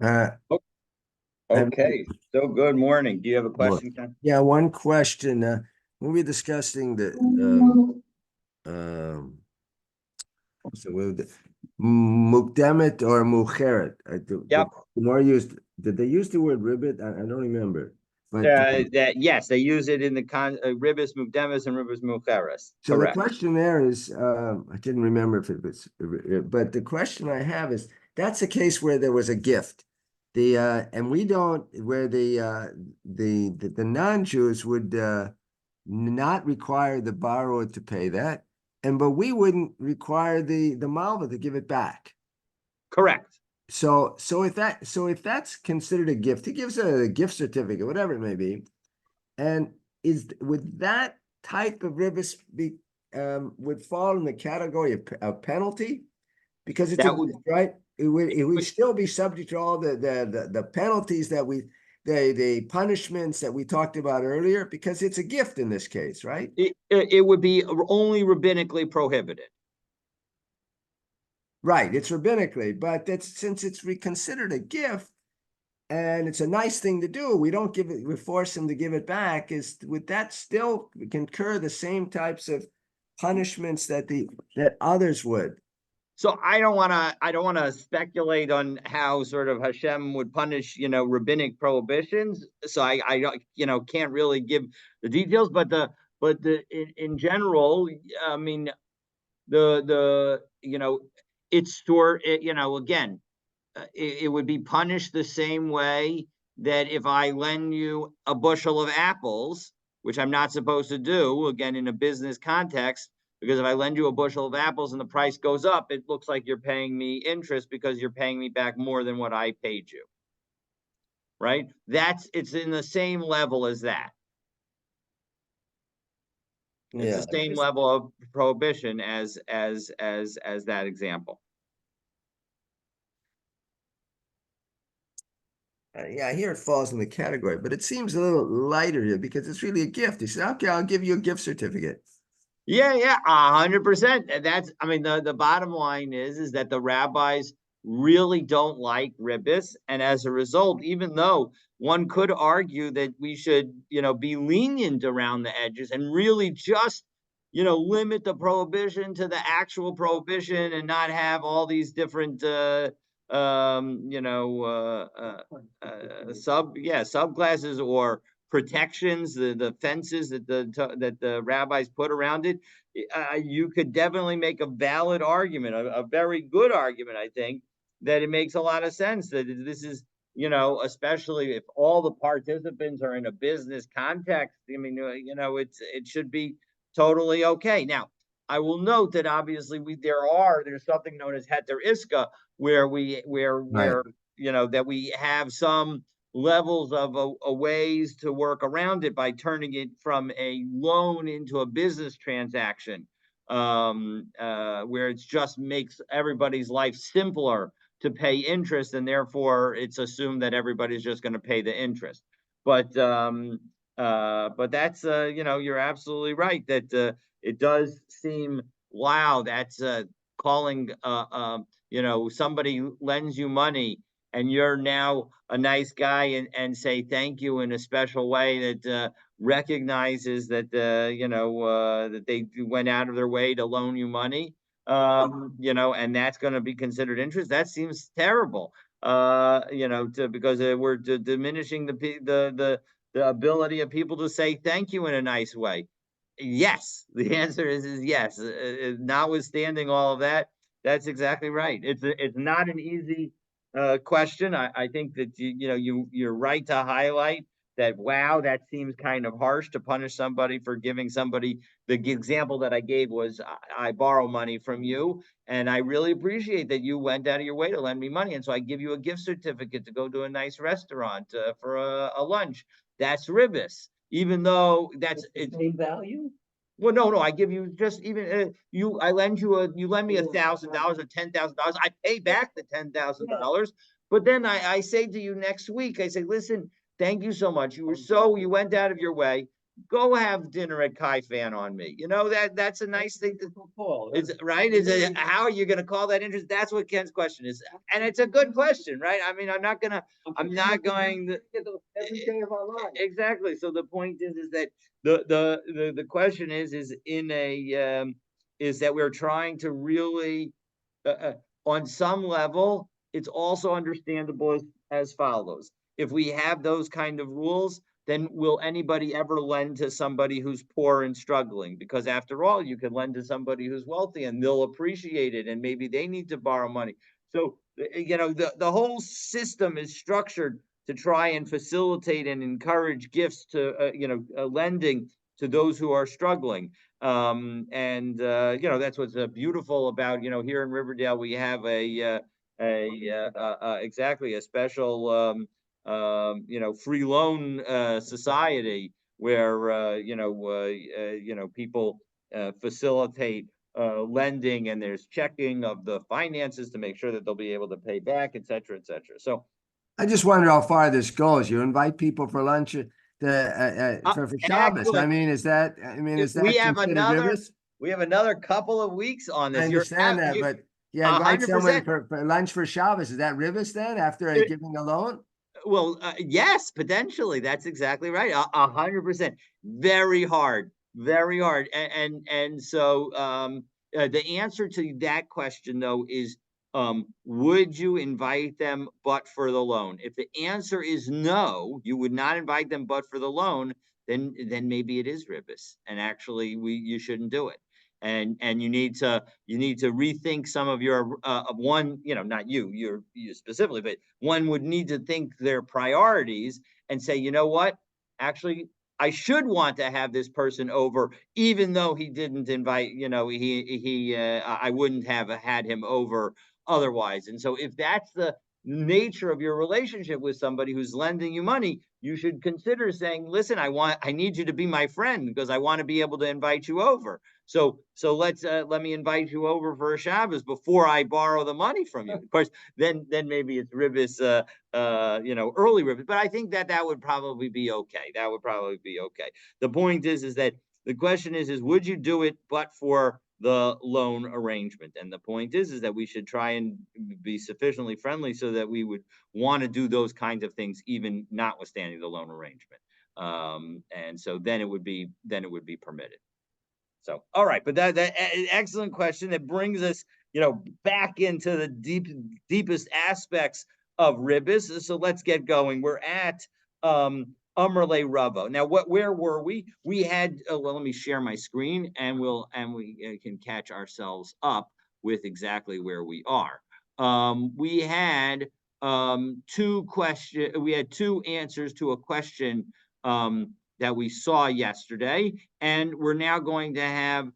Uh, O- I Okay, so good morning. Do you have a question, Ken? yeah, one question. We'll be discussing the so mukdemet or mucheret. Yep. The more used, did they use the word ribbit? I don't remember. But That yes, they use it in the ribis mukdemis and ribis mucheres. so the Correct. question there is, I didn't remember if it was, but the question I have is, that's a case where there was a gift. The and we don't where the non-Jews would not require the borrower to pay that, and but we wouldn't require the malva to give it back. Correct. So if that's considered a gift, he gives a gift certificate, whatever it may be, and would that type of ribis be would fall in the category of penalty because it's a That would gift, right? It would still be subject to all the penalties that the punishments that we talked about earlier because it's a gift in this case, right? it would be only rabbinically prohibited. Right, it's rabbinically, but that's since it's considered a gift and it's a nice thing to do. We don't give it, we force him to give it back. Is would that still concur the same types of punishments that others would? So I don't want to speculate on how sort of Hashem would punish, rabbinic prohibitions. So I don't, can't really give the details, but in general, I mean, it's sort, again, it would be punished the same way that if I lend you a bushel of apples, which I'm not supposed to do, again, in a business context, because if I lend you a bushel of apples and the price goes up, it looks like you're paying me interest because you're paying me back more than what I paid you, right? It's in the same level as that. It's the Yeah, same level of prohibition as that example. yeah, here it falls in the category, but it seems a little lighter here because it's really a gift. He said, "Okay, I'll give you a gift certificate." Yeah, 100%. And that's, I mean, the bottom line is that the rabbis really don't like ribbis, and as a result, even though one could argue that we should, be lenient around the edges and really just, limit the prohibition to the actual prohibition and not have all these different, subclasses or protections, the fences that the rabbis put around it, you could definitely make a valid argument, a very good argument, I think, that it makes a lot of sense that this is, especially if all the participants are in a business context. I mean, it should be totally okay. Now, I will note that obviously there's something known as heter iska, where Right. that we have some levels of a ways to work around it by turning it from a loan into a business transaction, where it just makes everybody's life simpler to pay interest, and therefore it's assumed that everybody's just going to pay the interest. But that's you're absolutely right that it does seem, wow, that's calling somebody somebody lends you money and you're now a nice guy and say thank you in a special way that recognizes that that they went out of their way to loan you money, and that's going to be considered interest. That seems terrible, because we're diminishing the ability of people to say thank you in a nice way. Yes, the answer is yes. Notwithstanding all of that, that's exactly right. It's not an easy question. I think that you're right to highlight that. Wow, that seems kind of harsh to punish somebody for giving somebody. The example that I gave was I borrow money from you, and I really appreciate that you went out of your way to lend me money, and so I give you a gift certificate to go to a nice restaurant for a lunch. That's ribis, even though that's the it's same value? well, no. I give you just even I lend you lend me $1,000 or $10,000. I pay back the $10,000, but then I say to you next week, I say, listen, thank you so much. You went out of your way. go have dinner at Kai Fan on me. That's a nice thing to call. Is right? Is it, how are you going to call that interest? That's what Ken's question is, and it's a good question, right? I mean, I'm not going to every day of our lives. Exactly. So the point is that the question is in a is that we're trying to really on some level, it's also understandable as follows. If we have those kind of rules, then will anybody ever lend to somebody who's poor and struggling? Because after all, you can lend to somebody who's wealthy and they'll appreciate it, and maybe they need to borrow money. So, the whole system is structured to try and facilitate and encourage gifts to, lending to those who are struggling. And that's what's beautiful about, here in Riverdale, we have exactly a special, free loan society where people facilitate lending, and there's checking of the finances to make sure that they'll be able to pay back, et cetera, et cetera. So I just wonder how far this goes. You invite people for lunch for Shabbos. I excellent. mean, is that We have considered rivers? another couple of weeks on this. I You're understand that, but yeah, invite someone for lunch for Shabbos. Is that rivers then after giving a loan? Well, yes, potentially. That's exactly right. 100%. Very hard, very hard. And so the answer to that question though is, would you invite them but for the loan? If the answer is no, you would not invite them but for the loan, then maybe it is ribis, and actually you shouldn't do it. And you need to rethink some of your one, not you specifically, but one would need to think their priorities and say, you know what, actually I should want to have this person over, even though he didn't invite, I wouldn't have had him over otherwise. And so if that's the nature of your relationship with somebody who's lending you money, you should consider saying, listen, I need you to be my friend because I want to be able to invite you over. So let me invite you over for a Shabbos before I borrow the money from you. Of course, then maybe it's ribis, early ribis. But I think that would probably be okay. That would probably be okay. The point is that the question is would you do it but for the loan arrangement? And the point is that we should try and be sufficiently friendly so that we would want to do those kinds of things, even notwithstanding the loan arrangement. And so then it would be permitted. So, all right, but that excellent question that brings us, back into the deepest aspects of ribis. So let's get going. We're at Amrle Ravo. Now, where were we? We had well, let me share my screen, and we can catch ourselves up with exactly where we are. We had we had two answers to a question that we saw yesterday, and we're now going to have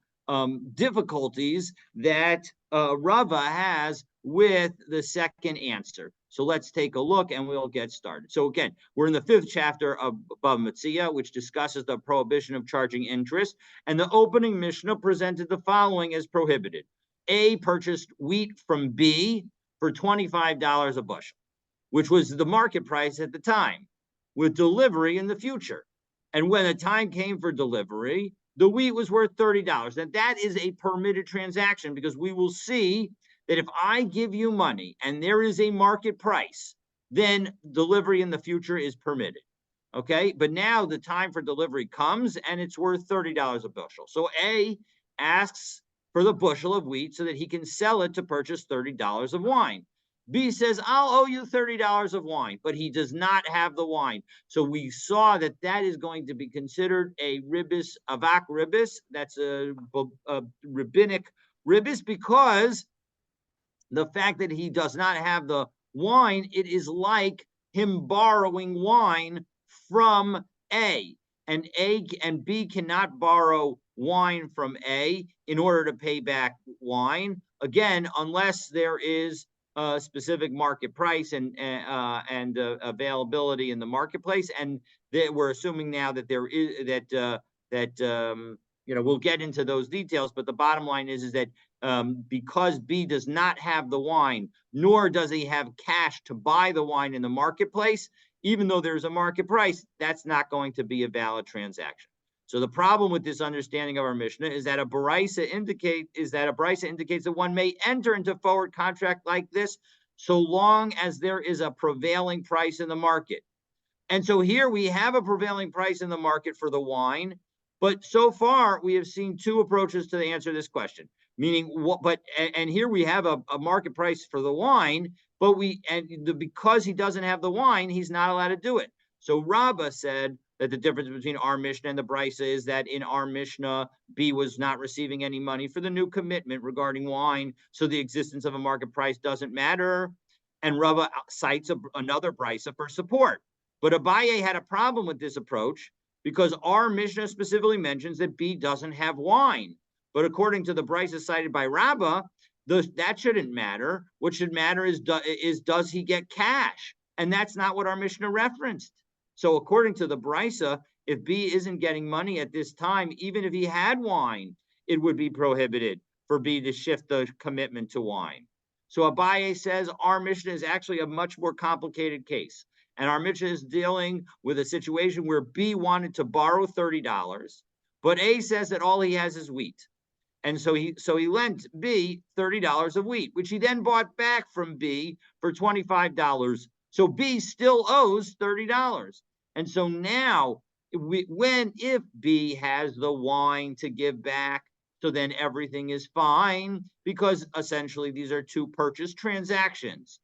difficulties that Rava has with the second answer. So let's take a look and we'll get started. So again, we're in the 5th chapter of Bava Metzia, which discusses the prohibition of charging interest. And the opening Mishnah presented the following as prohibited. A purchased wheat from B for $25 a bushel, which was the market price at the time, with delivery in the future. And when the time came for delivery, the wheat was worth $30. And that is a permitted transaction, because we will see that if I give you money and there is a market price, then delivery in the future is permitted. Okay, but now the time for delivery comes and it's worth $30 a bushel. So A asks for the bushel of wheat so that he can sell it to purchase $30 of wine. B says, I'll owe you $30 of wine, but he does not have the wine. So we saw that is going to be considered a ribis, avak ribis. That's a rabbinic ribis, because the fact that he does not have the wine, it is like him borrowing wine from A. And A and B cannot borrow wine from A in order to pay back wine, again, unless there is specific market price and availability in the marketplace. And we're assuming now that there is we'll get into those details, but the bottom line is that because B does not have the wine, nor does he have cash to buy the wine in the marketplace, even though there's a market price, that's not going to be a valid transaction. So the problem with this understanding of our Mishnah is that a brisa indicates that one may enter into forward contract like this so long as there is a prevailing price in the market. And so here we have a prevailing price in the market for the wine, but so far we have seen two approaches to answer this question. Meaning what? And here we have a market price for the wine, but because he doesn't have the wine, he's not allowed to do it. So Rabbah said that the difference between our Mishnah and the Brisa is that in our Mishnah, B was not receiving any money for the new commitment regarding wine, so the existence of a market price doesn't matter. And Rabbah cites another Brisa for support. But Abaye had a problem with this approach because our Mishnah specifically mentions that B doesn't have wine. But according to the Brisa cited by Rabbah, that shouldn't matter. What should matter is does he get cash? And that's not what our Mishnah referenced. So according to the Brisa, if B isn't getting money at this time, even if he had wine, it would be prohibited for B to shift the commitment to wine. So Abaye says our Mishnah is actually a much more complicated case. And our Mishnah is dealing with a situation where B wanted to borrow $30, but A says that all he has is wheat. And so he lent B $30 of wheat, which he then bought back from B for $25. So B still owes $30. And so now, if B has the wine to give back, so then everything is fine because essentially these are two purchase transactions.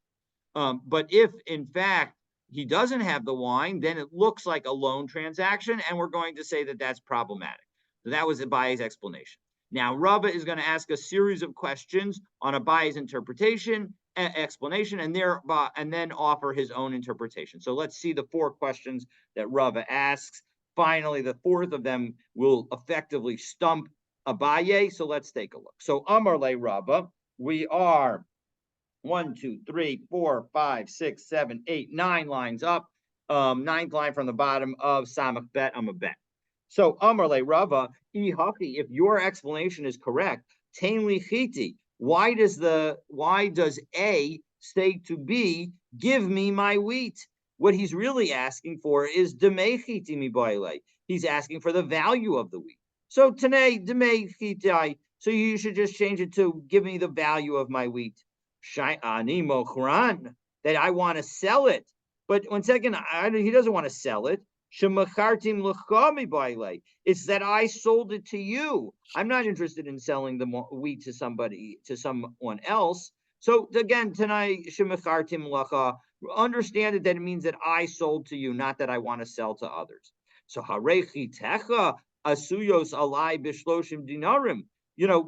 But if in fact he doesn't have the wine, then it looks like a loan transaction, and we're going to say that that's problematic. So that was Abaye's explanation. Now, Rabbah is going to ask a series of questions on Abaye's interpretation, explanation, and then offer his own interpretation. So let's see the four questions that Rabbah asks. Finally, the fourth of them will effectively stump Abaye. So let's take a look. So Amar le Rabbah, we are 1, 2, 3, 4, 5, 6, 7, 8, 9 lines up. Ninth line from the bottom of Samach Bet Amabet. So Amar le Rabbah, if your explanation is correct, Tain li chiti. Why does A say to B, give me my wheat? What he's really asking for is demei chiti mi baile. He's asking for the value of the wheat. So today, demei chiti. So you should just change it to give me the value of my wheat. Shayani mochran, that I want to sell it. But one second, he doesn't want to sell it. It's that I sold it to you. I'm not interested in selling the wheat to someone else. So again, tonight, understand that it means that I sold to you, not that I want to sell to others. So harechitecha asuyos alai bishloshim dinarim.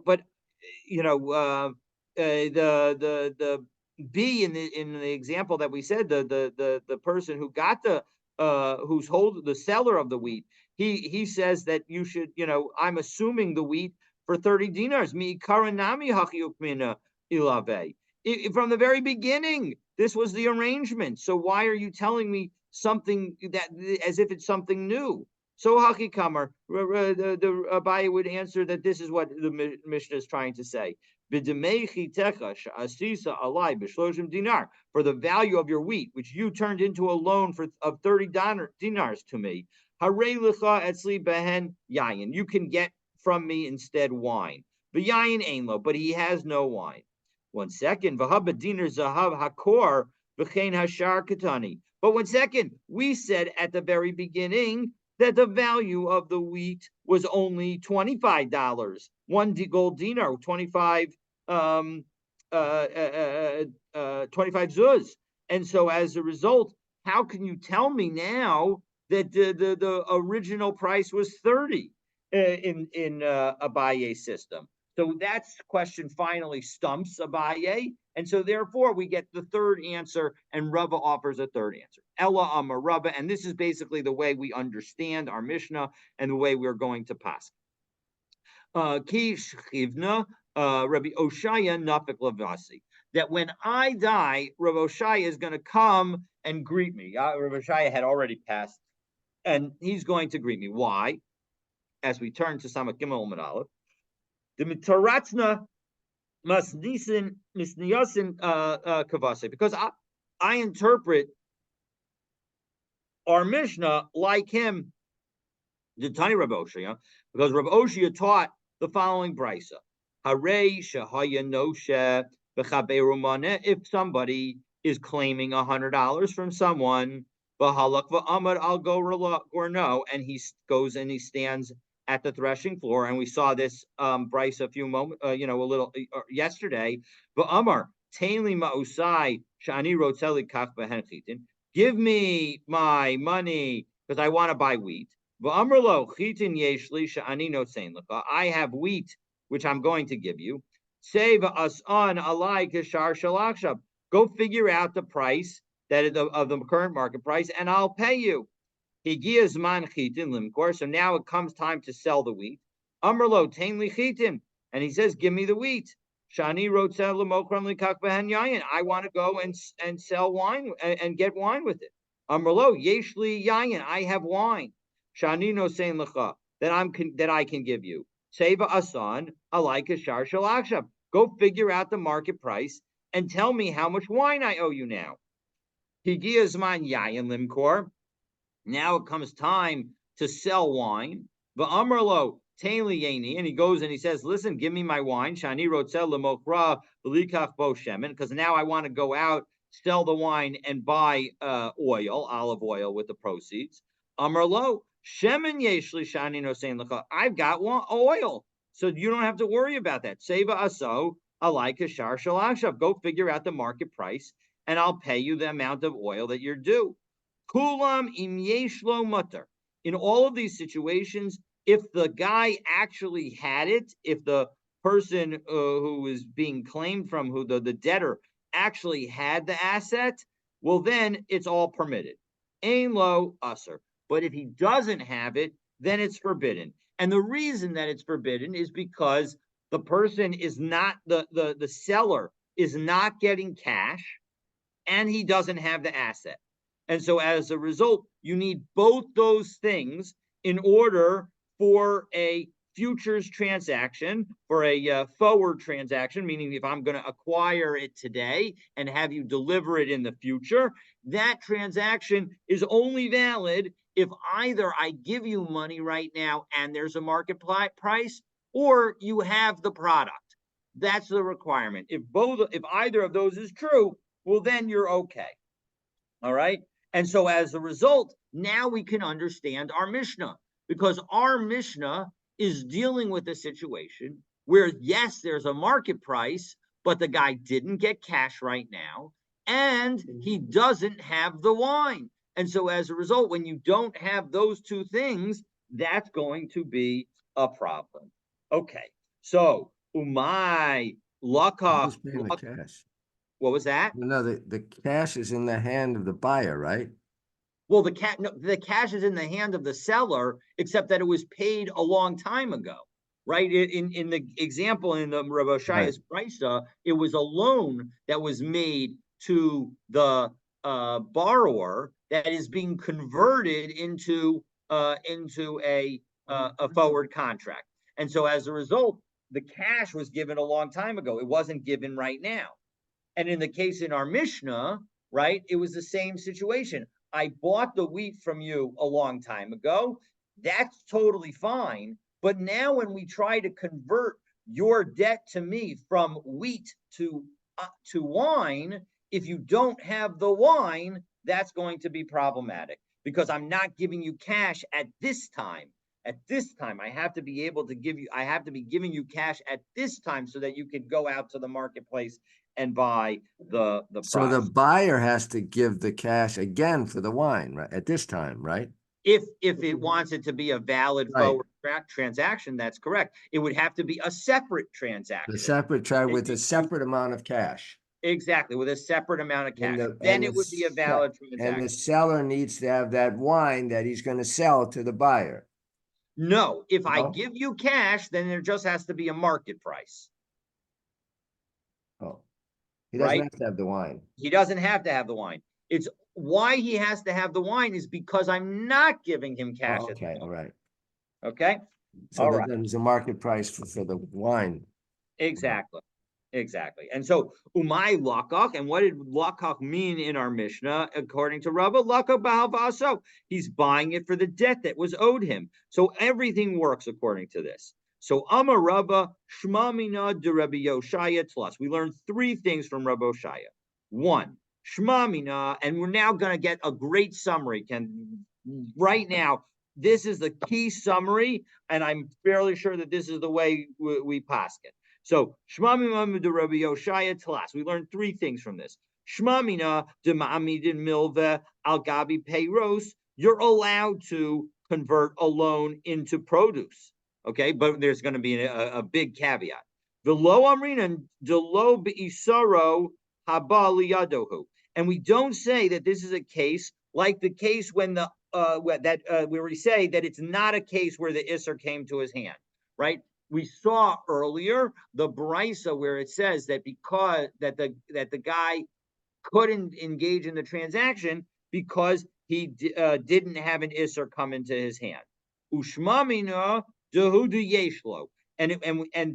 But the B in the example that we said, the person who got the the seller of the wheat, he says that you should, I'm assuming the wheat for 30 dinars. Mi karanami hachiukmina ilave. From the very beginning, this was the arrangement. So why are you telling me something that as if it's something new? So Haki Kamar, the Abaye would answer that this is what the Mishnah is trying to say. For the value of your wheat, which you turned into a loan of 30 dinars to me, you can get from me instead wine. But he has no wine. 1 second. But 1 second, we said at the very beginning that the value of the wheat was only $25. 1 gold dinar, 25 zuz. And so as a result, how can you tell me now that the original price was 30 in Abaye's system? So that's question finally stumps Abaye. And so therefore we get the third answer, and Rabbah offers a third answer. Ella Amar Rabbah, and this is basically the way we understand our Mishnah and the way we're going to pass. Ki shchivna Rabbi Oshaya nafik lavasi. That when I die, Rabbi Oshaya is going to come and greet me. Rabbi Oshaya had already passed, and he's going to greet me. Why? As we turn to Samach Gimel Amud Aleph, the mitaratzna masnisin misniyasin kavase, because I interpret our Mishnah like him, the Tani Rav Oshia, because Rav Oshia taught the following brisa. Harei shehaya noshe b'chaberu maneh. If somebody is claiming $100 from someone, v'halak v'amad al go or no, and he goes and he stands at the threshing floor, and we saw this brisa a few moments, a little yesterday. V'amar tainli ma'usai shani rotzeli kach behen chitin. Give me my money because I want to buy wheat. I have wheat which I'm going to give you. Save us on alai kashar shalakshab. Go figure out the price of the current market price, and I'll pay you. Higiyazman chitin limkor. So now it comes time to sell the wheat. Amrlo tainli chitin, and he says, "Give me the wheat." Shani wrote I want to go and sell wine and get wine with it. Amrlo yeshli yayin. I have wine. Shani no saying lecha that I can give you. Seva asan alaika shar shalakshab. Go figure out the market price and tell me how much wine I owe you now. Higiyazman yayin limkor. Now it comes time to sell wine. V'amarlo tainli yeni, and he goes and he says, "Listen, give me my wine." Shani rotzel lemokra v'likach bo shemen, because now I want to go out, sell the wine, and buy olive oil with the proceeds. Amarlo shemen yeshli shani no sein lecha. I've got oil, so you don't have to worry about that. Seva aso alaika shar shalashav. Go figure out the market price, and I'll pay you the amount of oil that you're due. Kulam im yeshlo mutter. In all of these situations, if the guy actually had it, if the person who is being claimed from, who the debtor actually had the asset, well, then it's all permitted. Ein lo usser. But if he doesn't have it, then it's forbidden. And the reason that it's forbidden is because the person is not, the seller is not getting cash, and he doesn't have the asset. And so as a result, you need both those things in order for a futures transaction, for a forward transaction, meaning if I'm going to acquire it today and have you deliver it in the future, that transaction is only valid if either I give you money right now and there's a market price, or you have the product. That's the requirement. If either of those is true, well, then you're okay. All right. And so as a result, now we can understand our Mishnah, because our Mishnah is dealing with a situation where, yes, there's a market price, but the guy didn't get cash right now, and he doesn't have the wine. And so as a result, when you don't have those two things, that's going to be a problem. Okay. So, umay, laka. Who's paying the cash? What was that? No, the cash is in the hand of the buyer, right? Well, the cash is in the hand of the seller, except that it was paid a long time ago, right? In the example in the Rav Oshia's brisa, it was a loan that was made to the borrower that is being converted into a forward contract, and so as a result, the cash was given a long time ago. It wasn't given right now. And in the case in our Mishnah, right, it was the same situation. I bought the wheat from you a long time ago. That's totally fine. But now when we try to convert your debt to me from wheat to wine, if you don't have the wine, that's going to be problematic, because I'm not giving you cash at this time. At this time, I have to be giving you cash at this time so that you could go out to the marketplace and buy the So price. the buyer has to give the cash again for the wine, right? At this time, right? If it wants it to be a valid forward transaction, that's correct. It would have to be a separate transaction. With a separate amount of cash. Exactly, with a separate amount of cash. Then it would be a valid transaction. And the seller needs to have that wine that he's going to sell to the buyer. No, if I give you cash, then there just has to be a market price. Oh, he doesn't have to have the wine. He doesn't have to have the wine. It's why he has to have the wine is because I'm not giving him cash. Okay, all right. Okay. So there's a market price for the wine. Exactly. Exactly. And so umay lakach, and what did lakach mean in our Mishnah according to Rava? Lakach b'halvaso. He's buying it for the debt that was owed him. So everything works according to this. So Amar Rava Shma mina de Rabbi Yoshaya tlas. We learned three things from Rabbi Yoshaya. One, Shma mina, and we're now going to get a great summary. Ken, right now, this is the key summary, and I'm fairly sure that this is the way we pass it. So, Shmamina de Rabbi Yoshaya Tlas. We learned three things from this. Shmamina de Ma'amidin Milva Al Gabi Peiros. You're allowed to convert a loan into produce. Okay, but there's going to be a big caveat. The lo amrinan de lo beisaro haba liyadohu. And we don't say that this is a case like the case when where we say that it's not a case where the Isser came to his hand, right? We saw earlier the brisa where it says that because that the guy couldn't engage in the transaction because he didn't have an isser come into his hand. Ushmamina dehudu yeshlo,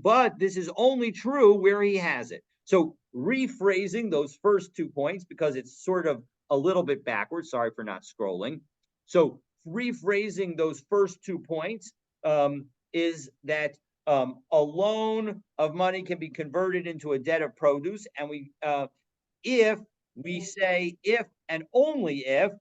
but this is only true where he has it. So rephrasing those first 2 points because it's sort of a little bit backwards. Sorry for not scrolling. So rephrasing those first 2 points is that a loan of money can be converted into a debt of produce, and if we say if and only if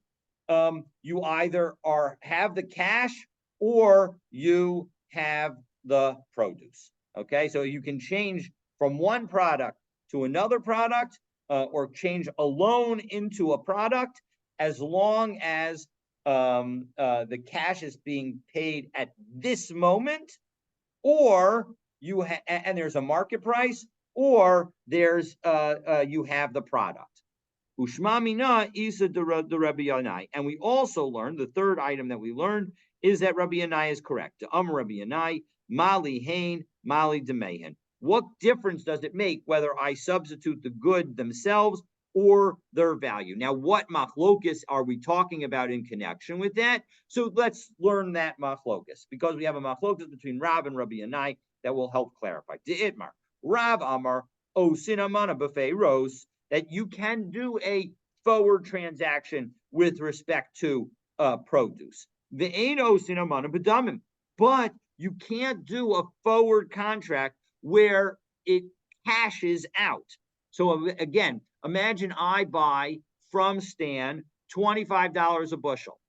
you either have the cash or you have the produce. Okay, so you can change from one product to another product, or change a loan into a product, as long as the cash is being paid at this moment, or and there's a market price, or there's you have the product. Ushmamina isa de Rabbi Yanai. And we also learned, the third item that we learned is that Rabbi Yanai is correct. Rabbi Yanai, Mali Hain, Mali Demehen. What difference does it make whether I substitute the good themselves or their value? Now, what machlokus are we talking about in connection with that? So let's learn that machlokus, because we have a machlokus between Rav and Rabbi Yanai that will help clarify. De'itmar, Rav Amar, O Sinamana Buffet Rose, that you can do a forward transaction with respect to produce. The ain't O Sinamana Bedamim, but you can't do a forward contract where it cashes out. So again, imagine I buy from Stan $25 a bushel,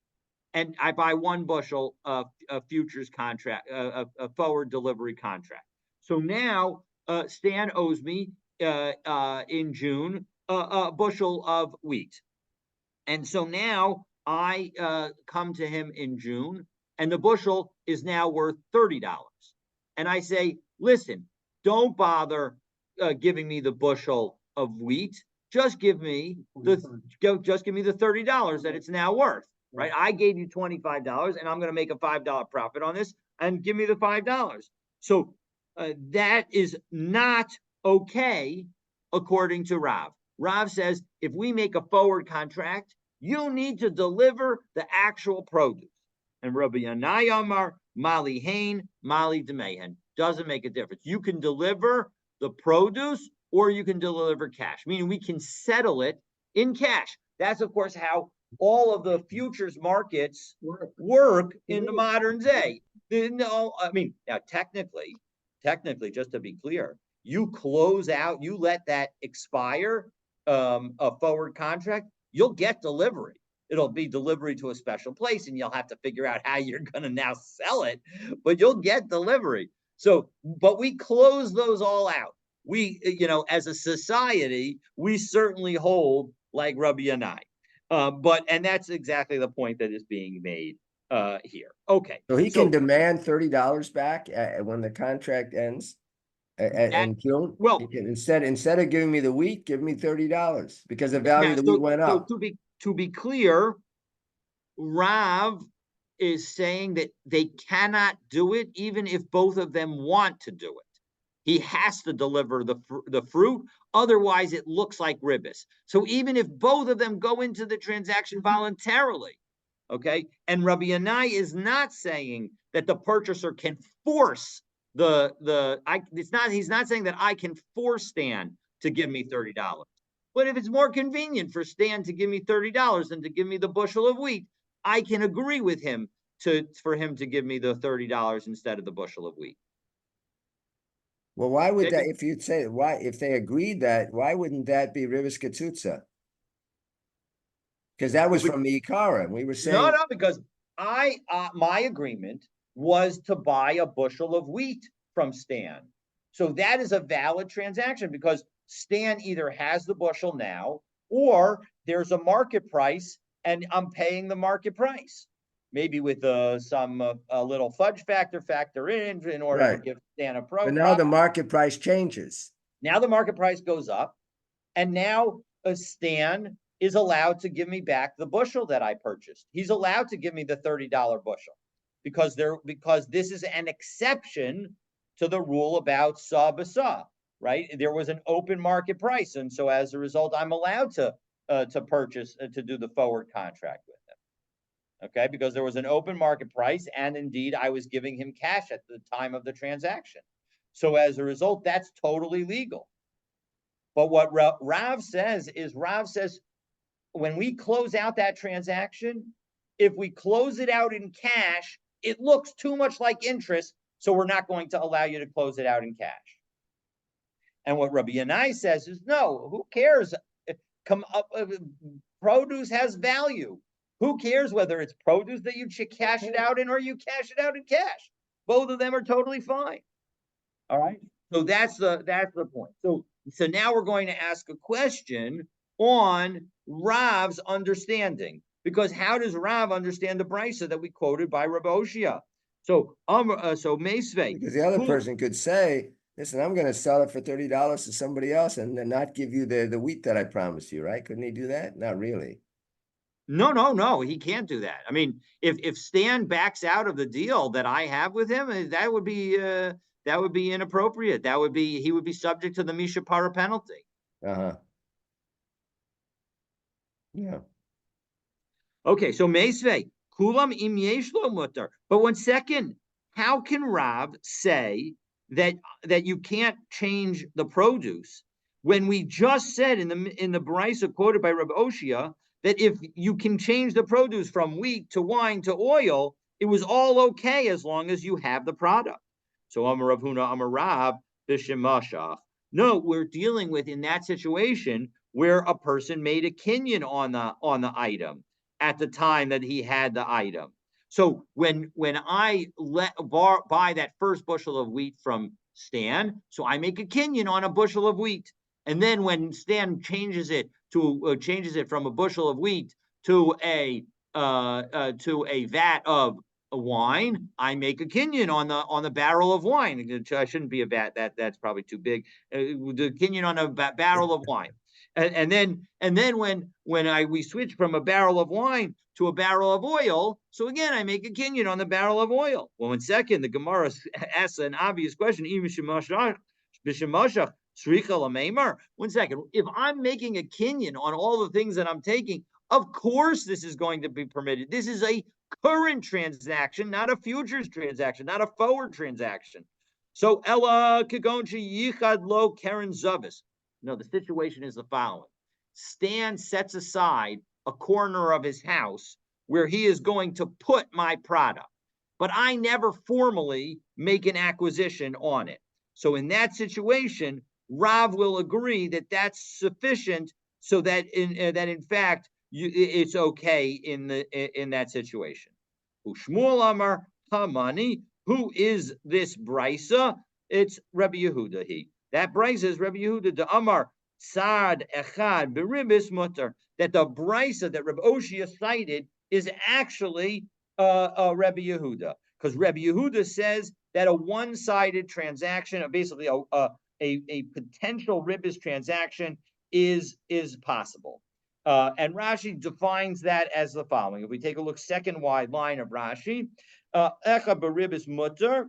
and I buy 1 bushel of a futures contract, a forward delivery contract. So now Stan owes me in June a bushel of wheat, and so now I come to him in June, and the bushel is now worth $30, and I say, listen, don't bother giving me the bushel of wheat. Just give me the $30 that it's now worth. Right? I gave you $25, and I'm going to make a $5 profit on this, and give me the $5. So that is not okay, according to Rav. Rav says if we make a forward contract, you need to deliver the actual produce. And Rabbi Yanai Amar, Mali Hain, Mali Demehen. Doesn't make a difference. You can deliver the produce or you can deliver cash, meaning we can settle it in cash. That's, of course, how all of the futures markets work in the modern day. No, I mean, now technically, just to be clear, you close out, you let that expire, a forward contract, you'll get delivery. It'll be delivery to a special place, and you'll have to figure out how you're going to now sell it, but you'll get delivery. So, but we close those all out. We, as a society, we certainly hold like Rabbi Yanai. And that's exactly the point that is being made here. Okay. So he can demand $30 back when the contract ends in June. Well, he can, instead of giving me the wheat, give me $30 because the value of the wheat went up. So to be clear, Rav is saying that they cannot do it even if both of them want to do it. He has to deliver the fruit, otherwise it looks like ribis. So even if both of them go into the transaction voluntarily, okay, and Rabbi Yanai is not saying that the purchaser can force he's not saying that I can force Stan to give me $30. But if it's more convenient for Stan to give me $30 than to give me the bushel of wheat, I can agree with him for him to give me the $30 instead of the bushel of wheat. Well, why would Okay? that, if you'd say, why, if they agreed that, why wouldn't that be Rivas Katsutsa? Because that was from the Ikara, and we were No, saying, no, because my agreement was to buy a bushel of wheat from Stan. So that is a valid transaction because Stan either has the bushel now or there's a market price and I'm paying the market price. Maybe with some a little fudge factor in order to right. give Stan a But now the profit. market price changes. Now the market price goes up, and now Stan is allowed to give me back the bushel that I purchased. He's allowed to give me the $30 bushel because this is an exception to the rule about saw basa, right? There was an open market price, and so as a result, I'm allowed to purchase to do the forward contract with him. Okay, because there was an open market price, and indeed I was giving him cash at the time of the transaction. So as a result, that's totally legal. But what Rav says is when we close out that transaction, if we close it out in cash, it looks too much like interest, so we're not going to allow you to close it out in cash. And what Rabbi Yanai says is, no, who cares? Come up, produce has value. Who cares whether it's produce that you cash it out in or you cash it out in cash? Both of them are totally fine. All right. So that's the point. So now we're going to ask a question on Rav's understanding, because how does Rav understand the brisa that we quoted by Rabbi Oshia? So Meisvei, Because the other person could say, listen, I'm going to sell it for $30 to somebody else and then not give you the wheat that I promised you, right? Couldn't he do that? Not really. no, he can't do that. I mean, if Stan backs out of the deal that I have with him, that would be inappropriate. He would be subject to the Mishapara penalty. Uh-huh. Yeah. Okay, so Meisvei, Kulam im yesh lo mutter. But 1 second, how can Rav say that you can't change the produce when we just said in the Brisa quoted by Rabbi Oshia that if you can change the produce from wheat to wine to oil, it was all okay as long as you have the product. So Amar Rav Huna Amar Rav b'shemashach. No, we're dealing with in that situation where a person made a kinyan on the item at the time that he had the item. So when I buy that first bushel of wheat from Stan, so I make a kinyan on a bushel of wheat, and then when Stan changes it from a bushel of wheat to a vat of wine, I make a kinyan on the barrel of wine. I shouldn't be a vat. That's probably too big. The kinyan on a barrel of wine. And then when we switch from a barrel of wine to a barrel of oil, so again I make a kinyan on the barrel of oil. Well, 1 second, the Gemara asks an obvious question. 1 second, if I'm making a kinyan on all the things that I'm taking, of course this is going to be permitted. This is a current transaction, not a futures transaction, not a forward transaction. So Ella Kagonchi Yichad Lo Karen Zavis. No, the situation is the following. Stan sets aside a corner of his house where he is going to put my product, but I never formally make an acquisition on it. So in that situation, Rav will agree that that's sufficient so that in fact it's okay in that situation. Ushmuel Amar Hamani, who is this brisa? It's Rabbi Yehuda. That brisa is Rabbi Yehuda de Amar Sad Echad Beribis Mutter. That the brisa that Rabbi Oshia cited is actually Rabbi Yehuda, because Rabbi Yehuda says that a one-sided transaction, basically a potential ribis transaction, is possible. And Rashi defines that as the following. If we take a look, second wide line of Rashi, Echa beribis mutter.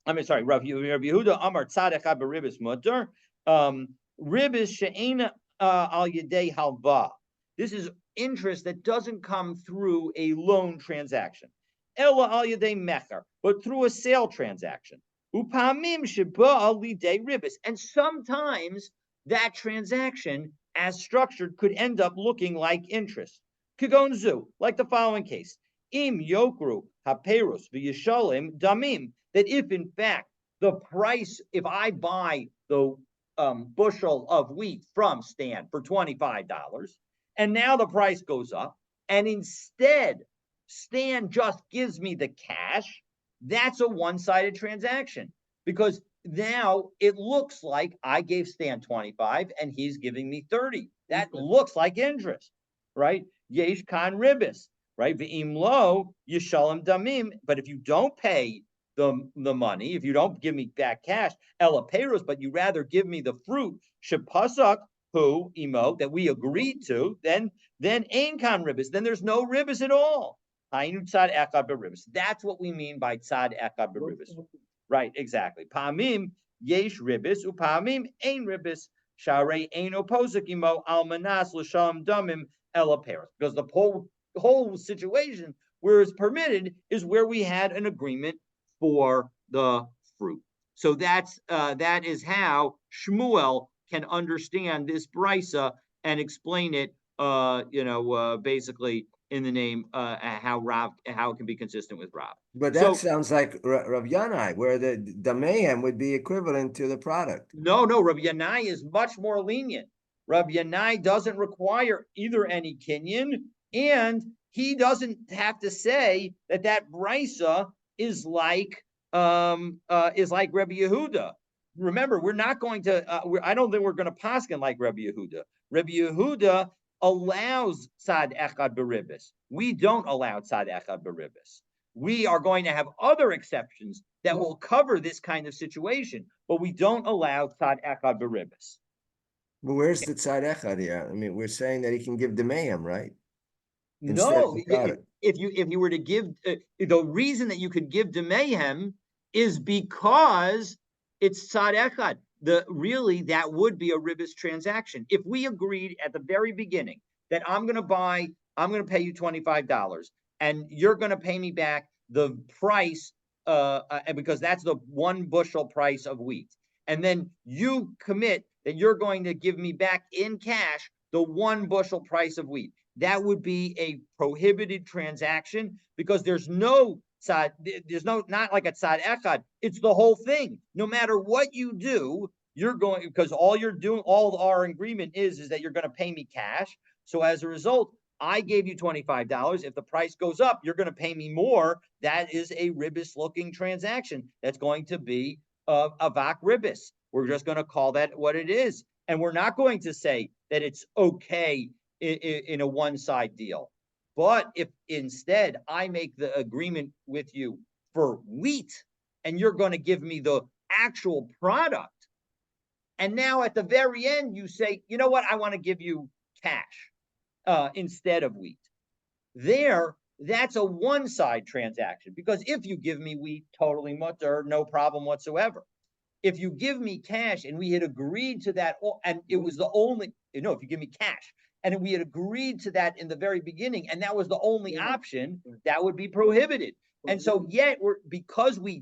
Rav Yehuda Amar Tzad Echad beribis mutter. Ribis she'ena al yedei halva. This is interest that doesn't come through a loan transaction. Ella al yedei mecher, but through a sale transaction. Upamim sheba lidei ribis. And sometimes that transaction, as structured, could end up looking like interest. Kigonzu, like the following case. Im yokru haperus v'yishalim damim. That if in fact the price, if I buy the bushel of wheat from Stan for $25, and now the price goes up, and instead Stan just gives me the cash, that's a one-sided transaction because now it looks like I gave Stan 25 and he's giving me 30. That looks like interest, right? Yesh kan ribis, right? V'im lo yishalem damim. But if you don't pay the money, if you don't give me back cash, ela peros, but you rather give me the fruit, shepasak hu imo, that we agreed to, then ain kan ribis, then there's no ribis at all. That's what we mean by tzad echad beribis. Right, exactly. Pamim yesh ribis upamim ain ribis sharei ain oposik imo almanas l'shalom damim ela peros. Because the whole situation where it's permitted is where we had an agreement for the fruit. So that is how Shmuel can understand this brisa and explain it. Basically in the name how it can be consistent with Rav. But that sounds like Rav Yanai, where the damehem would be equivalent to the product. No, Rav Yanai is much more lenient. Rav Yanai doesn't require either any kinyan, and he doesn't have to say that brisa is like Rabbi Yehuda. Remember, we're not going to. I don't think we're going to paskin like Rabbi Yehuda. Rabbi Yehuda allows tzad echad beribis. We don't allow tzad echad beribis. We are going to have other exceptions that will cover this kind of situation, but we don't allow tzad echad beribis. But where's the tzad echad here? I mean, we're saying that he can give demeim, right? No, if you were to give the reason that you could give demeim is because it's tzad echad. That would be a ribis transaction. If we agreed at the very beginning that I'm going to pay you $25 and you're going to pay me back the price, because that's the one bushel price of wheat. And then you commit that you're going to give me back in cash the one bushel price of wheat. That would be a prohibited transaction because there's no tzad, not like a tzad echad. It's the whole thing. No matter what you do, because all our agreement is that you're going to pay me cash. So as a result, I gave you $25. If the price goes up, you're going to pay me more. That is a ribis looking transaction. That's going to be avak ribis. We're just going to call that what it is. And we're not going to say that it's okay in a one-side deal. But if instead I make the agreement with you for wheat and you're going to give me the actual product, and now at the very end you say, you know what, I want to give you cash instead of wheat. That's a one-side transaction, because if you give me wheat, totally mutter, no problem whatsoever. If you give me cash and we had agreed to that, and it was the only, if you give me cash, and we had agreed to that in the very beginning, and that was the only option, that would be prohibited. And so yet, because we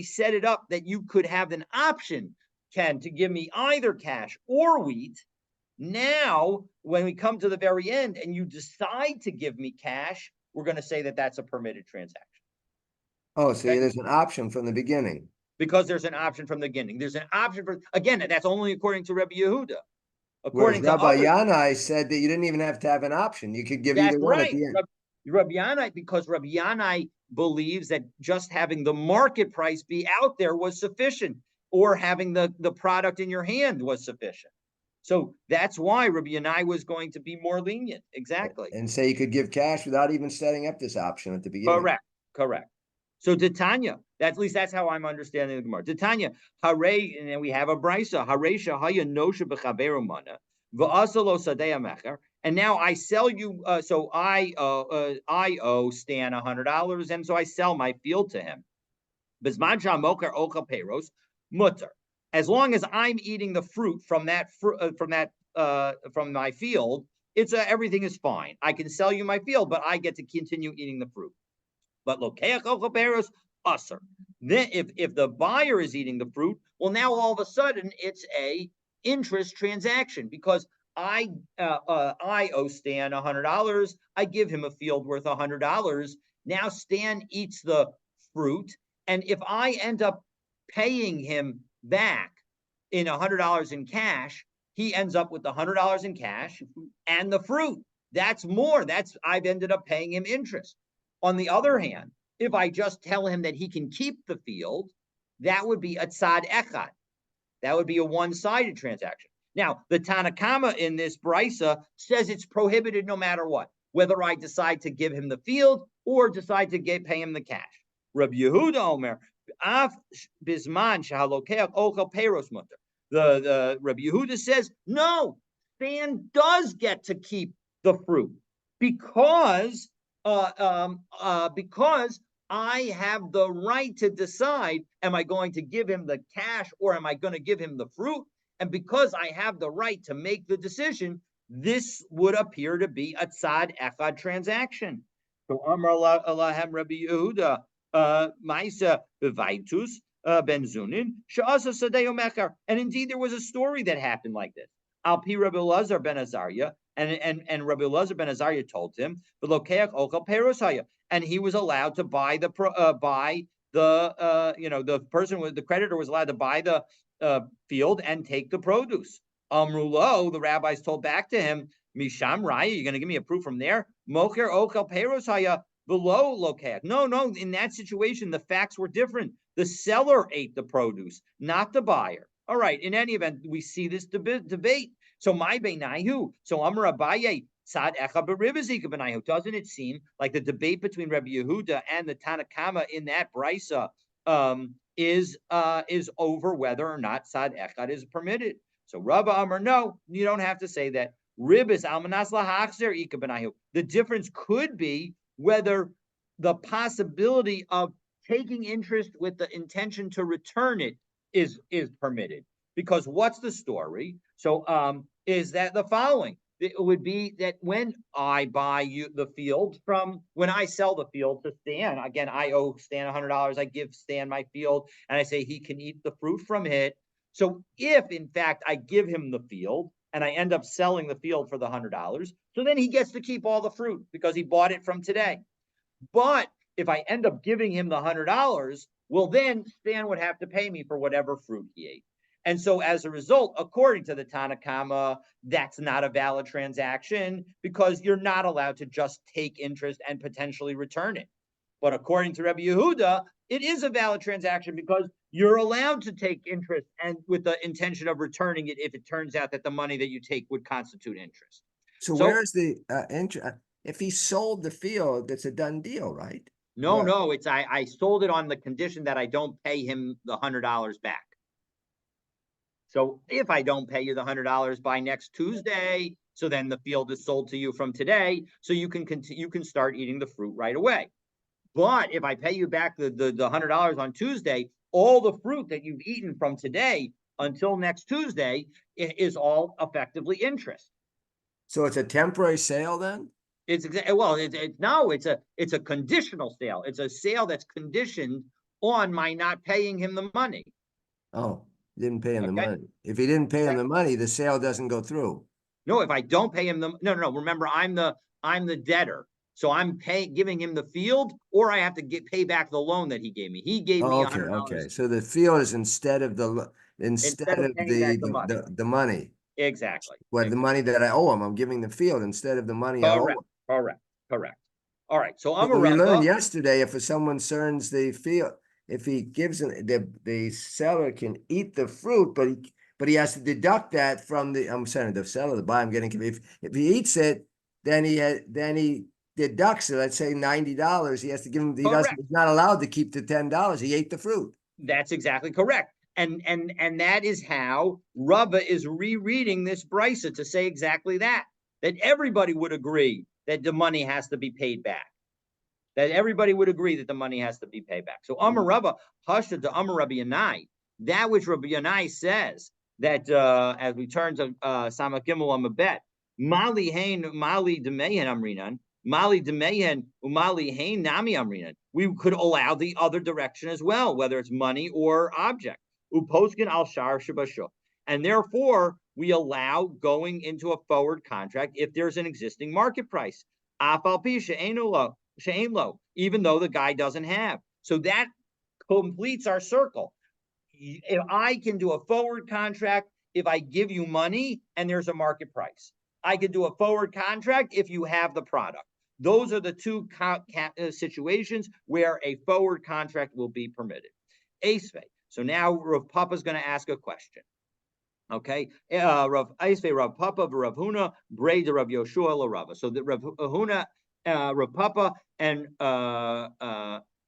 set it up that you could have an option, Ken, to give me either cash or wheat. Now, when we come to the very end and you decide to give me cash, we're going to say that that's a permitted transaction. Oh, so there's an option from the beginning. Because there's an option from the beginning. There's an option again, that's only according to Rabbi Yehuda. According to Rabbi Yanai said that you didn't even have to have an option. You could give either one at the end. Rabbi Yanai, because Rabbi Yanai believes that just having the market price be out there was sufficient, or having the product in your hand was sufficient. So that's why Rabbi Yanai was going to be more lenient. Exactly. And say you could give cash without even setting up this option at the beginning. Correct. So Titania, at least that's how I'm understanding the Gemara. Titania, hare, and then we have a brisa. Haresha haya nosha b'chaveru mana v'asalo sadei mecher. And now I sell you. So I owe Stan $100, and so I sell my field to him. Bisman shamoker ocha peros mutter. As long as I'm eating the fruit from my field, everything is fine. I can sell you my field, but I get to continue eating the fruit. But lokeach ocha peros usser. Then if the buyer is eating the fruit, well, now all of a sudden it's a interest transaction because I owe Stan $100. I give him a field worth $100. Now Stan eats the fruit, and if I end up paying him back in $100 in cash, he ends up with the $100 in cash and the fruit. That's more. I've ended up paying him interest. On the other hand, if I just tell him that he can keep the field, that would be a tzad echad. That would be a one-sided transaction. Now, the Tanakama in this brisa says it's prohibited no matter what, whether I decide to give him the field or decide to pay him the cash. Rabbi Yehuda Omer, af bisman shehalokeach ochel peiros mutter. The Rabbi Yehuda says, no, Stan does get to keep the fruit because I have the right to decide, am I going to give him the cash or am I going to give him the fruit? And because I have the right to make the decision, this would appear to be a tzad echad transaction. So Amar Alahem Rabbi Yehuda, Maisa Bevaitus Ben Zunin, Sha'asa Sadeo Mechar. And indeed, there was a story that happened like this. Al Pi Rabbi Lazar Ben Azariah, and Rabbi Lazar Ben Azariah told him, "V'lokeach ochel perosaya," and he was allowed to buy the the person with the creditor was allowed to buy the field and take the produce. Amrulo, the rabbis told back to him, Misham Raya, you're going to give me a proof from there? Mocher ochel perosaya below lokeach. No, in that situation, the facts were different. The seller ate the produce, not the buyer. All right, in any event, we see this debate. So my beinayu, so Amar Abaye, tzad echa b'ribazika beinayu. Doesn't it seem like the debate between Rabbi Yehuda and the Tanakama in that brisa is over whether or not tzad echad is permitted? So Rabbi Amar, no, you don't have to say that. Ribis almanas lahachzer ika beinayu. The difference could be whether the possibility of taking interest with the intention to return it is permitted. Because what's the story? So is that the following? It would be that when I buy you the field when I sell the field to Stan, again, I owe Stan $100. I give Stan my field and I say he can eat the fruit from it. So if in fact I give him the field and I end up selling the field for the $100, so then he gets to keep all the fruit because he bought it from today. But if I end up giving him the $100, well, then Stan would have to pay me for whatever fruit he ate. And so as a result, according to the Tanakama, that's not a valid transaction because you're not allowed to just take interest and potentially return it. But according to Rabbi Yehuda, it is a valid transaction because you're allowed to take interest and with the intention of returning it if it turns out that the money that you take would constitute interest. So where's the interest? If he sold the field, it's a done deal, right? No, it's I sold it on the condition that I don't pay him the $100 back. So if I don't pay you the $100 by next Tuesday, so then the field is sold to you from today, so you can start eating the fruit right away. But if I pay you back the $100 on Tuesday, all the fruit that you've eaten from today until next Tuesday is all effectively interest. So it's a temporary sale then? It's a conditional sale. It's a sale that's conditioned on my not paying him the money. Oh, didn't pay him the money. If he didn't pay him the money, the sale doesn't go through. No, if I don't pay him no. Remember, I'm the debtor, so I'm giving him the field, or I have to pay back the loan that he gave me. He gave me $100. Okay. So the field is instead of the money. Exactly. The money that I owe him, I'm giving the field instead of the money I owe him. Correct. All right. So we learned yesterday, if someone turns the field, if he gives the seller can eat the fruit, but he has to deduct that from the seller, the buyer. I'm getting if he eats it, then he deducts it. Let's say $90. He has to give him. He's not allowed to keep the $10. He ate the fruit. That's exactly correct. And that is how Rava is rereading this brisa to say exactly that everybody would agree that the money has to be paid back. That everybody would agree that the money has to be paid back. So Amar Rava, Hashta to Amar Rabbi Yanai, that which Rabbi Yanai says that as we turn to Samach Gimel Amabet, Mali Hain Mali Demeyan Amrinan, Mali demehen umali hein nami amrinan. We could allow the other direction as well, whether it's money or object. Uposkin al shar shabashuk. And therefore, we allow going into a forward contract if there's an existing market price. Afal pi she'ein lo, even though the guy doesn't have. So that completes our circle. If I can do a forward contract, if I give you money and there's a market price, I could do a forward contract if you have the product. Those are the two situations where a forward contract will be permitted. Ace. So now Rav Papa is going to ask a question. Okay, Rav Aisve, Rav Papa, Rav Huna, Bray de Rav Yoshua, La Rava. So the Rav Huna, Rav Papa, and Rav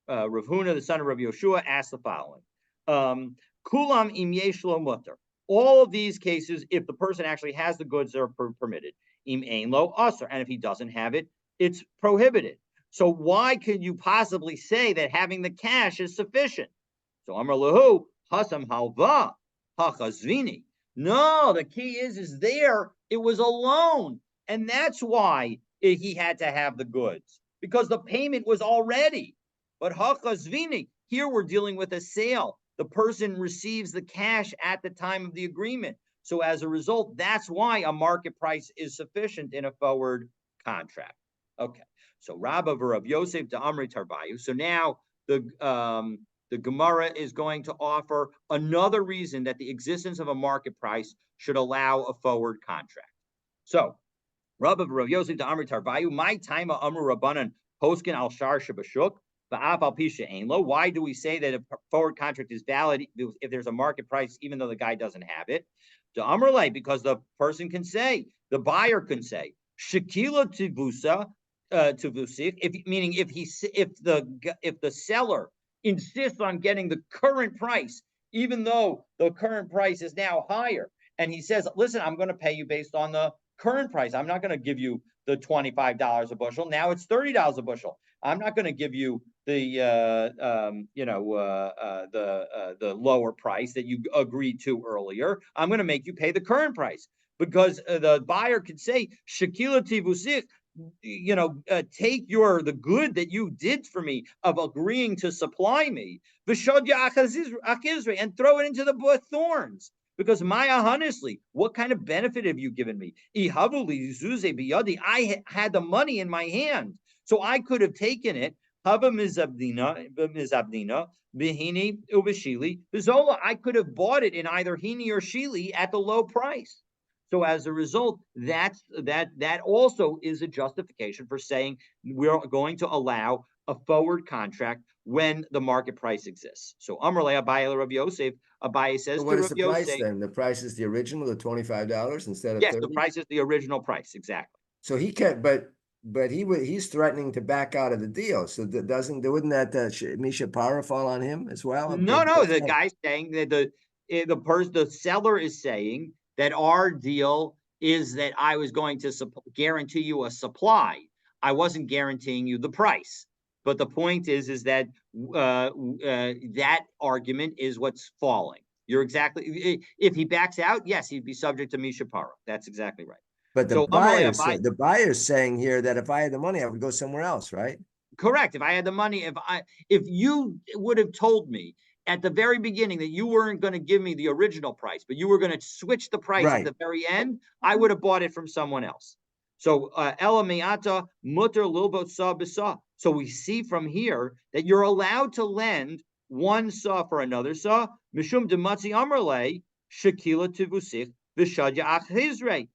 Huna, the son of Rav Yoshua, asked the following: Kulam im yesh lo mutter. All of these cases, if the person actually has the goods, are permitted. Im ein lo aser, and if he doesn't have it, it's prohibited. So why could you possibly say that having the cash is sufficient? So Amar Lahu, Hasam halva, hachazvini. No, the key is there. It was a loan, and that's why he had to have the goods, because the payment was already. But hachazvini, here we're dealing with a sale. The person receives the cash at the time of the agreement. So as a result, that's why a market price is sufficient in a forward contract. Okay. So Rabba Rav Yosef to Amri Tarbayu. So now the Gemara is going to offer another reason that the existence of a market price should allow a forward contract. So, Rabba Rav Yosef to Amri Tarbayu, my time Amru Rabbanan Poskin al Shar Shabashuk, Ba'af al Pisha Ainlo. Why do we say that a forward contract is valid if there's a market price, even though the guy doesn't have it? To Amrlay, because the person can say, the buyer can say, Shakila Tivusa Tivusik, meaning if the seller insists on getting the current price, even though the current price is now higher. And he says, listen, I'm going to pay you based on the current price. I'm not going to give you the $25 a bushel. Now it's $30 a bushel. I'm not going to give you the lower price that you agreed to earlier. I'm going to make you pay the current price, because the buyer could say, Shakila Tivusik, take the good that you did for me of agreeing to supply me, and throw it into the thorns. Because Maya, honestly, what kind of benefit have you given me? I had the money in my hand, so I could have taken it. I could have bought it in either Hini or Shili at the low price. So as a result, that also is a justification for saying we're going to allow a forward contract when the market price exists. So Amrle Abaye Rav Yosef, Abaye says So what to is Rav the price Yosef, then? The price is the original, the $25 instead of yes, 30? the price is the original price, exactly. So he can't, but he's threatening to back out of the deal. So wouldn't that Misha Para fall on him as well? No, the guy's saying that the seller is saying that our deal is that I was going to guarantee you a supply. I wasn't guaranteeing you the price. But the point is that that argument is what's falling. You're exactly. If he backs out, yes, he'd be subject to Misha Para. That's exactly right. But the buyer's saying here that if I had the money, I would go somewhere else, right? Correct. If I had the money, if you would have told me at the very beginning that you weren't going to give me the original price, but you were going to switch the price at the very end, I would have bought it from someone else. So Ela Me'ata Mutter Lilbot Sa Bisa. So we see from here that you're allowed to lend one saw for another saw. Mishum Dematzi Amrle Shakila Tivusich Vishadya Ach Hizre.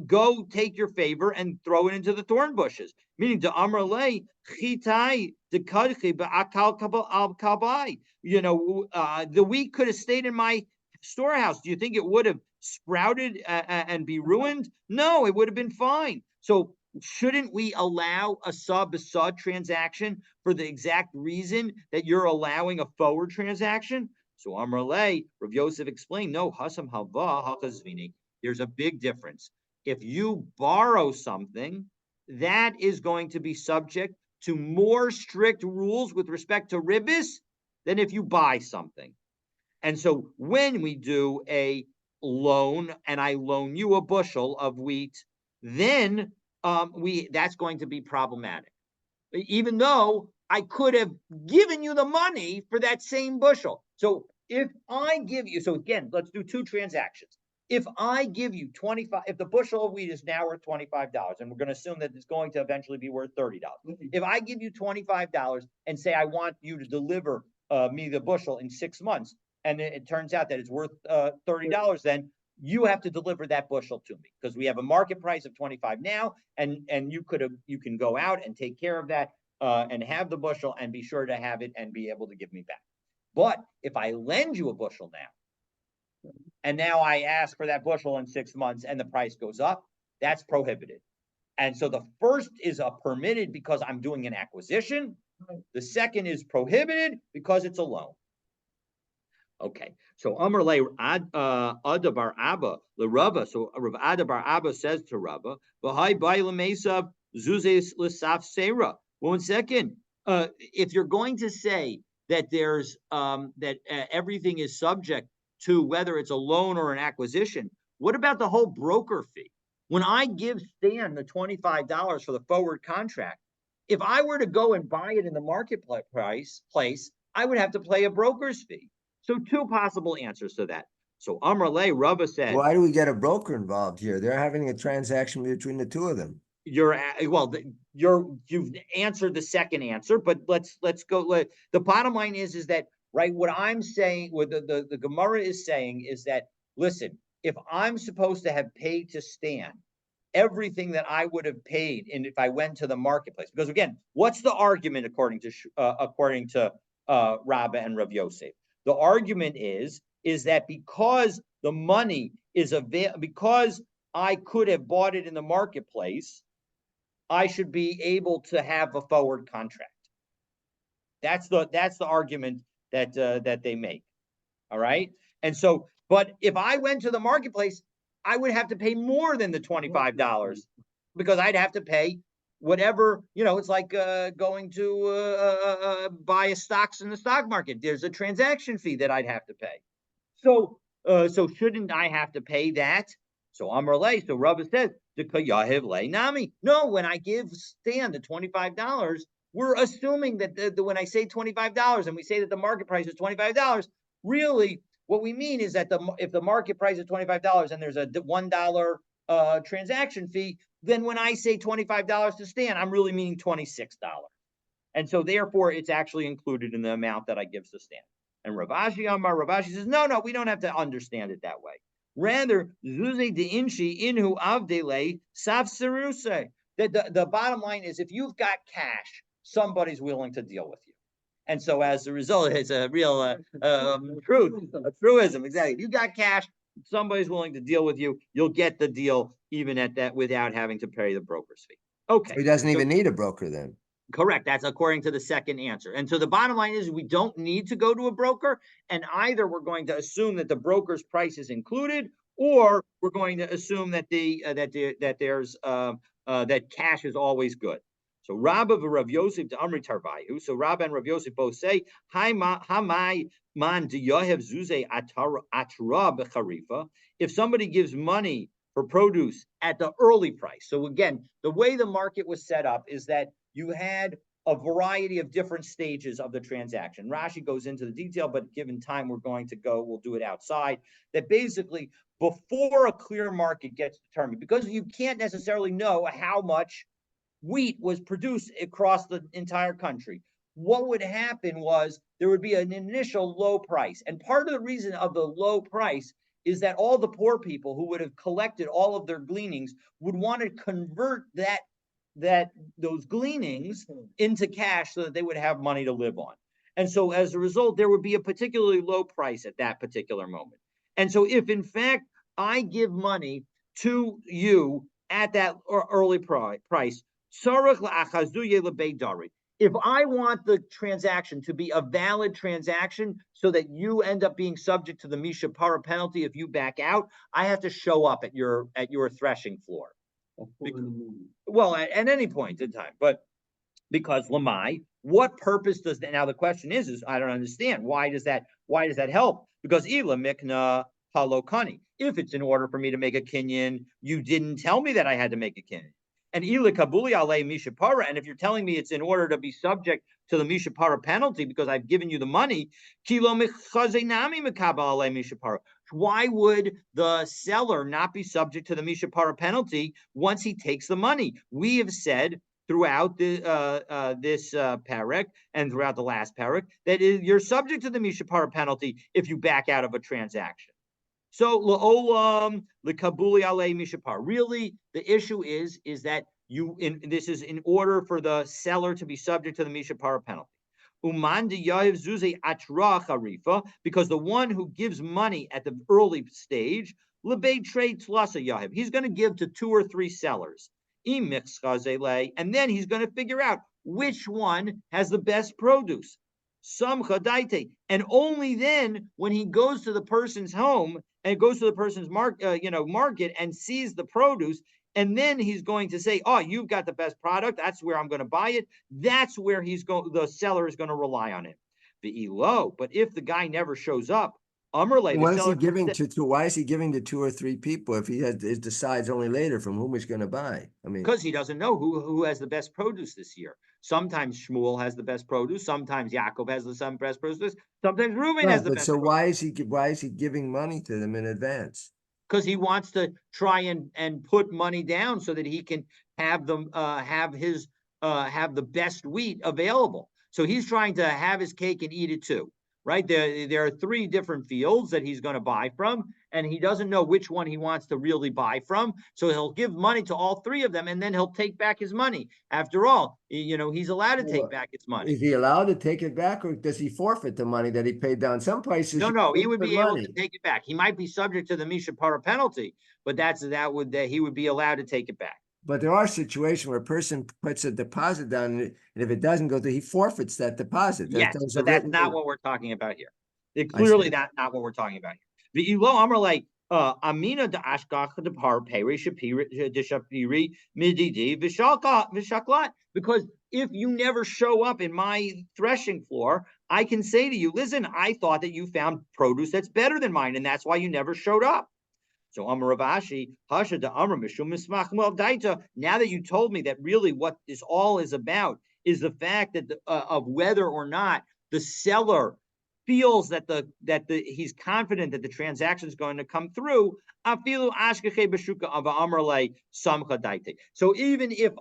Go take your favor and throw it into the thorn bushes. Meaning to Amrle Chitai Dekadchi Ba'akal Al Kabai. The wheat could have stayed in my storehouse. Do you think it would have sprouted and be ruined? No, it would have been fine. So shouldn't we allow a sub-sub transaction for the exact reason that you're allowing a forward transaction? So Amrle, Rav Yosef explained, no, Hasam Halva Hakazvini. There's a big difference. If you borrow something, that is going to be subject to more strict rules with respect to ribis than if you buy something. And so when we do a loan and I loan you a bushel of wheat, then that's going to be problematic. Even though I could have given you the money for that same bushel. So if I give you, so again, let's do two transactions. If I give you 25, if the bushel of wheat is now worth $25, and we're going to assume that it's going to eventually be worth $30. If I give you $25 and say I want you to deliver me the bushel in 6 months, and it turns out that it's worth $30, then you have to deliver that bushel to me because we have a market price of 25 now, and you can go out and take care of that and have the bushel and be sure to have it and be able to give me back. But if I lend you a bushel now, and now I ask for that bushel in 6 months and the price goes up, that's prohibited. And so the first is a permitted because I'm doing an acquisition. The second is prohibited because it's a loan. Okay, so Amar le Adabar Abba the Rava. So Rav Adabar Abba says to Rava, "V'hai by lemesav zuzes l'saf seira." 1 second. If you're going to say that there's everything is subject to whether it's a loan or an acquisition, what about the whole broker fee? When I give Stan the $25 for the forward contract, if I were to go and buy it in the marketplace, I would have to pay a broker's fee. So two possible answers to that. So Amar le Rava said, Why do we get a broker involved here? They're having a transaction between the two of them. you've answered the second answer, but let's go. The bottom line is that right. What I'm saying, what the Gemara is saying is that listen, if I'm supposed to have paid to Stan everything that I would have paid, and if I went to the marketplace, because again, what's the argument according to Rabba and Rav Yosef? The argument is that because the money is because I could have bought it in the marketplace, I should be able to have a forward contract. That's the argument that they make. All right. And so, but if I went to the marketplace, I would have to pay more than the $25 because I'd have to pay whatever, it's like going to buy stocks in the stock market. There's a transaction fee that I'd have to pay. So shouldn't I have to pay that? So Amar Le, so Rava says, no, when I give Stan the $25, we're assuming that when I say $25 and we say that the market price is $25, really what we mean is that if the market price is $25 and there's a $1 transaction fee, then when I say $25 to Stan, I'm really meaning $26. And so therefore it's actually included in the amount that I give to Stan. And Ravashi says, no, we don't have to understand it that way. Rather, Zuze de Inchi inhu avdele saf seruse. The bottom line is if you've got cash, somebody's willing to deal with you. And so as a result, it's a real truism. Exactly. If you got cash, somebody's willing to deal with you. You'll get the deal even at that without having to pay the broker's fee. Okay. So he doesn't even need a broker then. Correct. That's according to the second answer. And so the bottom line is we don't need to go to a broker, and either we're going to assume that the broker's price is included, or we're going to assume that that cash is always good. So Rabba and Rav Yosef to Amri Tarvayu. So Rabba and Rav Yosef both say, Hamai man do Yohev Zuze Atra Becharifa. If somebody gives money for produce at the early price. So again, the way the market was set up is that you had a variety of different stages of the transaction. Rashi goes into the detail, but given time, we'll do it outside. That basically, before a clear market gets determined, because you can't necessarily know how much wheat was produced across the entire country, what would happen was there would be an initial low price. And part of the reason of the low price is that all the poor people who would have collected all of their gleanings would want to convert those gleanings into cash so that they would have money to live on. And so as a result, there would be a particularly low price at that particular moment. And so if in fact I give money to you at that early price, if I want the transaction to be a valid transaction so that you end up being subject to the Mishapara penalty if you back out, I have to show up at your threshing floor. Well, at any point in time, but because Lamai, what purpose does that? Now the question is I don't understand why does that help? Because Ila Mikna Halokani. If it's in order for me to make a kinyan, you didn't tell me that I had to make a kinyan. And ila kabuli ale mishapara. And if you're telling me it's in order to be subject to the mishapara penalty because I've given you the money, kilo nami ale mishapara. Why would the seller not be subject to the mishapara penalty once he takes the money? We have said throughout this parak and throughout the last parak that you're subject to the mishapara penalty if you back out of a transaction. So la'olam lekabuli ale mishapar. Really, the issue is that this is in order for the seller to be subject to the mishapara penalty. Because the one who gives money at the early stage, he's going to give to 2 or 3 sellers. And then he's going to figure out which one has the best produce. And only then, when he goes to the person's home and goes to the person's market and sees the produce, and then he's going to say, "Oh, you've got the best product. That's where I'm going to buy it." That's where the seller is going to rely on him. But if the guy never shows up, why is he giving to 2 or 3 people if he decides only later from whom he's going to buy? I mean, because he doesn't know who has the best produce this year. Sometimes Shmuel has the best produce. Sometimes Yaakov has the best produce. Sometimes Reuben has the best. So why is he giving money to them in advance? Because he wants to try and put money down so that he can have them have the best wheat available. So he's trying to have his cake and eat it too, right? There are 3 different fields that he's going to buy from, and he doesn't know which one he wants to really buy from. So he'll give money to all 3 of them, and then he'll take back his money. After all, he's allowed to take back his money. Is he allowed to take it back, or does he forfeit the money that he paid down? Some places, no, he would be able to take it back. He might be subject to the mishapara penalty, but he would be allowed to take it back. But there are situations where a person puts a deposit down, and if it doesn't go through, he forfeits that deposit. Yes, but that's not what we're talking about here. Clearly, that's not what we're talking about here. The ilo amar like amina de ashkach de par peri shapiri de shapiri mididi v'shaklat. Because if you never show up in my threshing floor, I can say to you, listen, I thought that you found produce that's better than mine, and that's why you never showed up. So Amar Rav Ashi, Hasha de Amar Mishum Mismach Mel Daita. Now that you told me that really what this all is about is the fact that of whether or not the seller feels that he's confident that the transaction is going to come through. So even if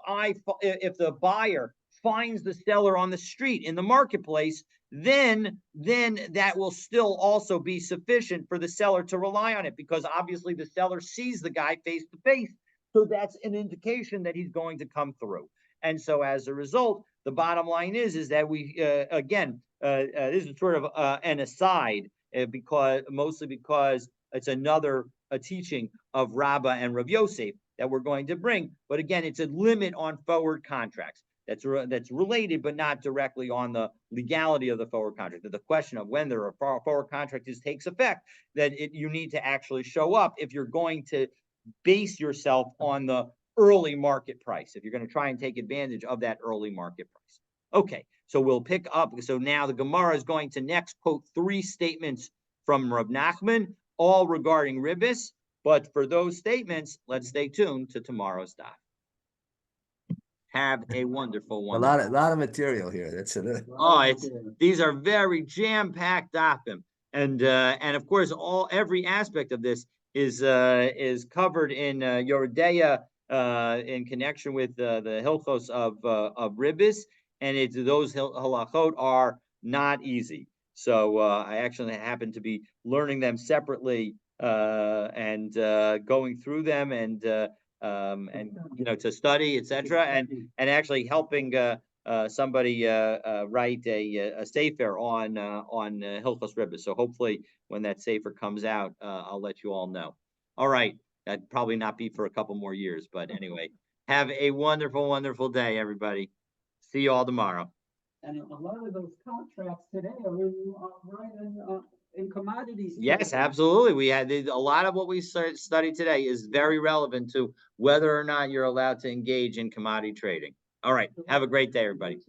the buyer finds the seller on the street in the marketplace, then that will still also be sufficient for the seller to rely on it, because obviously the seller sees the guy face to face. So that's an indication that he's going to come through. And so as a result, the bottom line is that we, this is sort of an aside, because it's another teaching of Rabbah and Rav Yosef that we're going to bring. But again, it's a limit on forward contracts. That's related, but not directly on the legality of the forward contract. The question of when a forward contract takes effect, that you need to actually show up if you're going to base yourself on the early market price, if you're going to try and take advantage of that early market price. Okay, so we'll pick up. So now the Gemara is going to next quote 3 statements from Rav Nachman, all regarding ribis. But for those statements, let's stay tuned to tomorrow's daf. Have a wonderful one. A lot of material here. That's it. These are very jam-packed dafim, and of course every aspect of this is covered in Yoredeya in connection with the hilchos of ribis, and those halachot are not easy. So I actually happen to be learning them separately and going through them and to study, etc., and actually helping somebody write a sefer on Hilchos Ribis. So hopefully, when that sefer comes out, I'll let you all know. All right, that'd probably not be for a couple more years, but anyway, have a wonderful, wonderful day, everybody. See you all tomorrow. And a lot of those contracts today are in commodities. Yes, absolutely. We had a lot of what we studied today is very relevant to whether or not you're allowed to engage in commodity trading. All right. Have a great day, everybody.